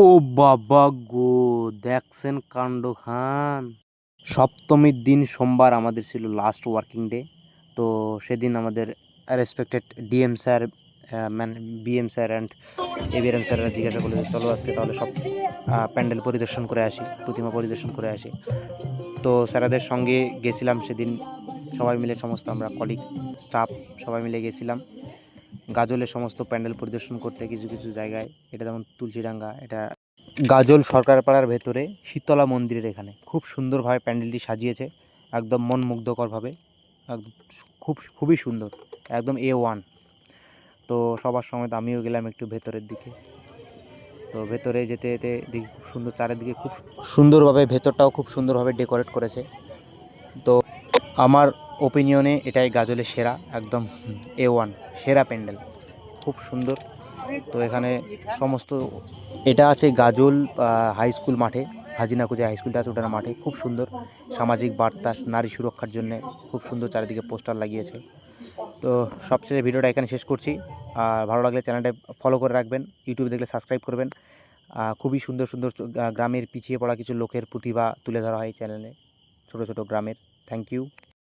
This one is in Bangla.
ও বাবা গো, দেখছেন কাণ্ড খান। সপ্তমীর দিন সোমবার আমাদের ছিল লাস্ট ওয়ার্কিং ডে। তো সেদিন আমাদের respected DM sir, BM sir and ABM স্যাররা জিজ্ঞাসা করলো যে চলো আজকে তাহলে সব প্যান্ডেল পরিদর্শন করে আসি, প্রতিমা পরিদর্শন করে আসি। তো স্যারাদের সঙ্গে গেছিলাম সেদিন, সবাই মিলে সমস্ত আমরা কলিগ স্টাফ সবাই মিলে গেছিলাম গাজলের সমস্ত প্যান্ডেল পরিদর্শন করতে। কিছু কিছু জায়গায়, এটা যেমন তুলসীডাঙ্গা, এটা গাজল সরকারপাড়ার ভেতরে শীতলা মন্দিরের এখানে খুব সুন্দরভাবে প্যান্ডেলটি সাজিয়েছে, একদম মনমুগ্ধকরভাবে, একদম খুবই সুন্দর, একদম A1। তো সবার সমেত আমিও গেলাম একটু ভেতরের দিকে। তো ভেতরে যেতে যেতে দেখি খুব সুন্দর, চারিদিকে খুব সুন্দরভাবে, ভেতরটাও খুব সুন্দরভাবে ডেকোরেট করেছে। তো আমার ওপিনিয়নে এটাই গাজলের সেরা, একদম A1 সেরা প্যান্ডেল, খুব সুন্দর। তো এখানে সমস্ত, এটা আছে গাজল হাই স্কুল মাঠে, হাজিনাকুজে হাই স্কুলটা আছে ওটার মাঠে, খুব সুন্দর সামাজিক বার্তা, নারী সুরক্ষার জন্য খুব সুন্দর চারিদিকে পোস্টার লাগিয়েছে। তো সবচেয়ে ভিডিওটা এখানে শেষ করছি। আর ভালো লাগলে চ্যানেলটা ফলো করে রাখবেন, ইউটিউবে দেখলে সাবস্ক্রাইব করবেন। খুবই সুন্দর সুন্দর গ্রামের পিছিয়ে পড়া কিছু লোকের প্রতিভা তুলে ধরা হয় এই চ্যানেলে, ছোটো ছোটো গ্রামের। Thank you.